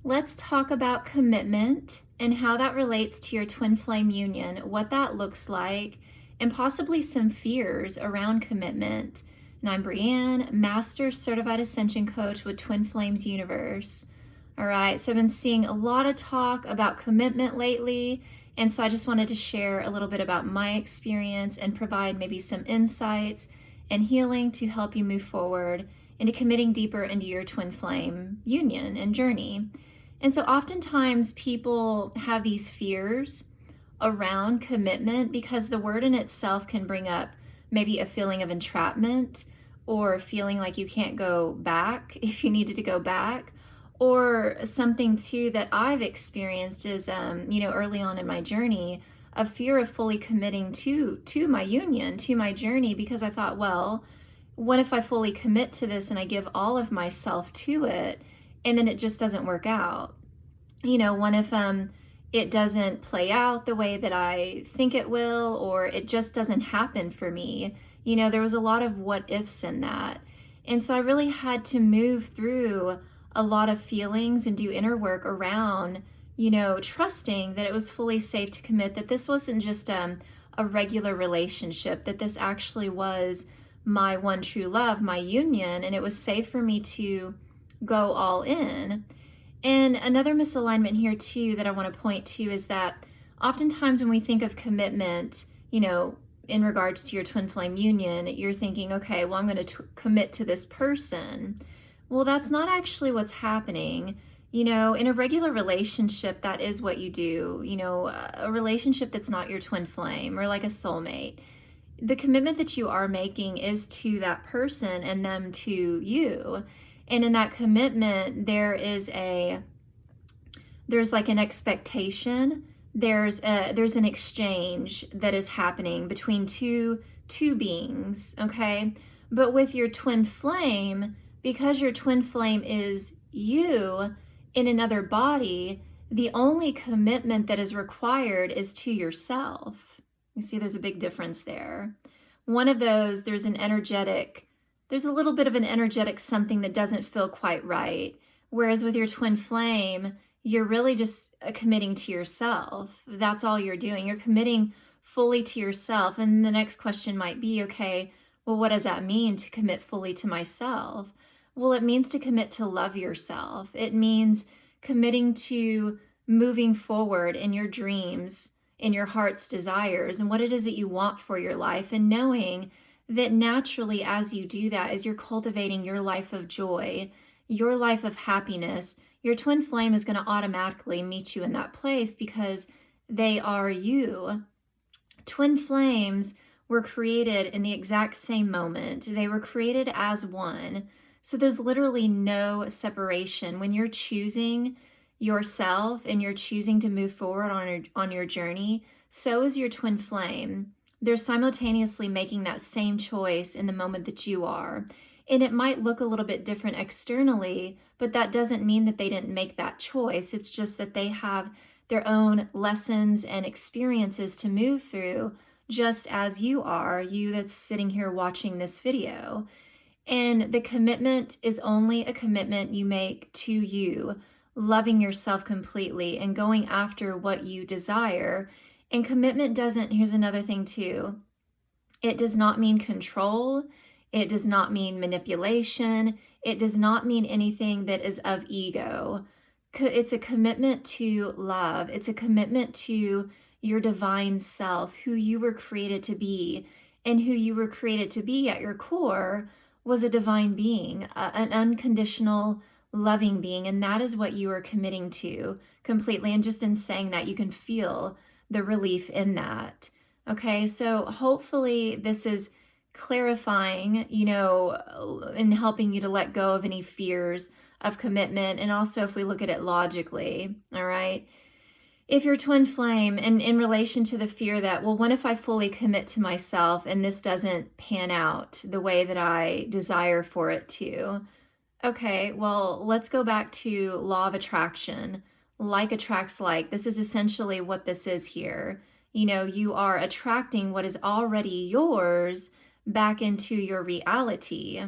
Let's talk about commitment and how that relates to your twin flame union, what that looks like, and possibly some fears around commitment. And I'm Breann, Master Certified Ascension Coach with Twin Flames Universe. All right, so I've been seeing a lot of talk about commitment lately, and so I just wanted to share a little bit about my experience and provide maybe some insights and healing to help you move forward into committing deeper into your twin flame union and journey. And so oftentimes people have these fears around commitment because the word in itself can bring up maybe a feeling of entrapment or feeling like you can't go back if you needed to go back. Or something too that I've experienced is, early on in my journey, a fear of fully committing to my union, to my journey, because I thought, well, what if I fully commit to this and I give all of myself to it, and then it just doesn't work out? What if it doesn't play out the way that I think it will, or it just doesn't happen for me? There was a lot of what ifs in that. And so I really had to move through a lot of feelings and do inner work around, trusting that it was fully safe to commit, that this wasn't just a regular relationship, that this actually was my one true love, my union, and it was safe for me to go all in. And another misalignment here too that I want to point to is that oftentimes when we think of commitment, in regards to your twin flame union, you're thinking, okay, well, I'm going to commit to this person. Well, that's not actually what's happening. In a regular relationship, that is what you do. A relationship that's not your twin flame or like a soulmate. The commitment that you are making is to that person and them to you. And in that commitment, there's like an expectation. There's an exchange that is happening between two beings, okay? But with your twin flame, because your twin flame is you in another body, the only commitment that is required is to yourself. You see, there's a big difference there. One of those, there's a little bit of an energetic something that doesn't feel quite right. Whereas with your twin flame, you're really just committing to yourself. That's all you're doing. You're committing fully to yourself. And the next question might be, okay, well, what does that mean to commit fully to myself? Well, it means to commit to love yourself. It means committing to moving forward in your dreams, in your heart's desires, and what it is that you want for your life, and knowing that naturally as you do that, as you're cultivating your life of joy, your life of happiness, your twin flame is going to automatically meet you in that place because they are you. Twin flames were created in the exact same moment. They were created as one. So there's literally no separation. When you're choosing yourself and you're choosing to move forward on your journey, so is your twin flame. They're simultaneously making that same choice in the moment that you are. And it might look a little bit different externally, but that doesn't mean that they didn't make that choice. It's just that they have their own lessons and experiences to move through, just as you are, you that's sitting here watching this video. And the commitment is only a commitment you make to you, loving yourself completely and going after what you desire. And commitment doesn't, here's another thing too, it does not mean control. It does not mean manipulation. It does not mean anything that is of ego. It's a commitment to love. It's a commitment to your divine self, who you were created to be. And who you were created to be at your core was a divine being, an unconditional, loving being. And that is what you are committing to completely. And just in saying that, you can feel the relief in that. Okay, so hopefully this is clarifying, and helping you to let go of any fears of commitment. And also if we look at it logically, all right, if your twin flame, and in relation to the fear that, well, what if I fully commit to myself and this doesn't pan out the way that I desire for it to? Okay, well, let's go back to law of attraction. Like attracts like. This is essentially what this is here. You are attracting what is already yours back into your reality.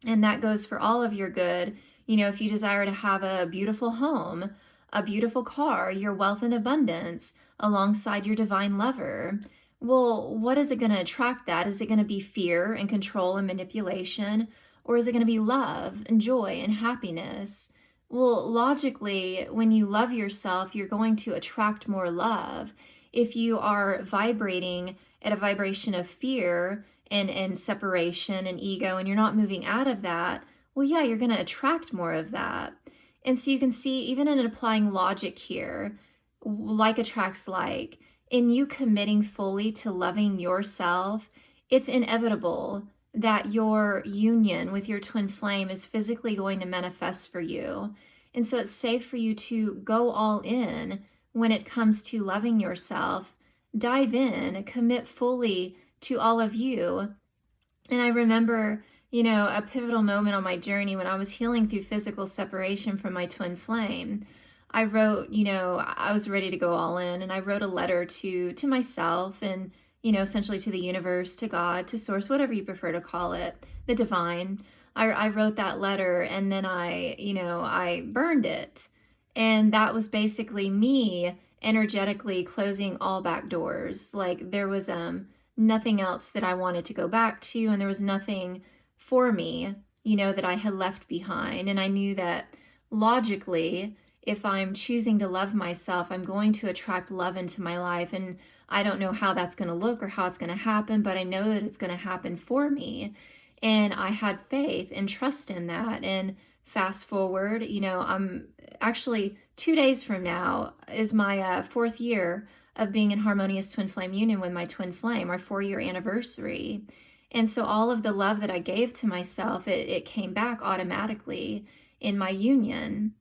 And that goes for all of your good, If you desire to have a beautiful home, a beautiful car, your wealth and abundance alongside your divine lover, well, what is it going to attract that? Is it going to be fear and control and manipulation? Or is it going to be love and joy and happiness? Well, logically, when you love yourself, you're going to attract more love. If you are vibrating at a vibration of fear and separation and ego, and you're not moving out of that, well, yeah, you're going to attract more of that. And so you can see, even in applying logic here, like attracts like, in you committing fully to loving yourself, it's inevitable that your union with your twin flame is physically going to manifest for you. And so it's safe for you to go all in when it comes to loving yourself. Dive in, commit fully to all of you. And I remember, a pivotal moment on my journey when I was healing through physical separation from my twin flame. I wrote, I was ready to go all in, and I wrote a letter to myself and, essentially to the universe, to God, to source, whatever you prefer to call it, the divine. I wrote that letter, and then I burned it. And that was basically me energetically closing all back doors. Like there was nothing else that I wanted to go back to, and there was nothing for me, that I had left behind. And I knew that logically, if I'm choosing to love myself, I'm going to attract love into my life. And I don't know how that's going to look or how it's going to happen, but I know that it's going to happen for me. And I had faith and trust in that. And fast forward, I'm actually 2 days from now is my 4th year of being in harmonious twin flame union with my twin flame, our 4-year anniversary. And so all of the love that I gave to myself, it came back automatically in my union.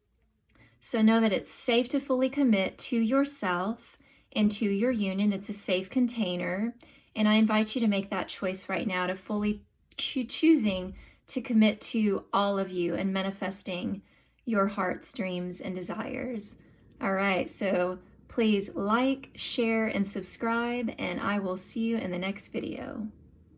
So know that it's safe to fully commit to yourself and to your union. It's a safe container. And I invite you to make that choice right now, to fully choosing to commit to all of you and manifesting your heart's dreams and desires. All right, so please like, share, and subscribe, and I will see you in the next video.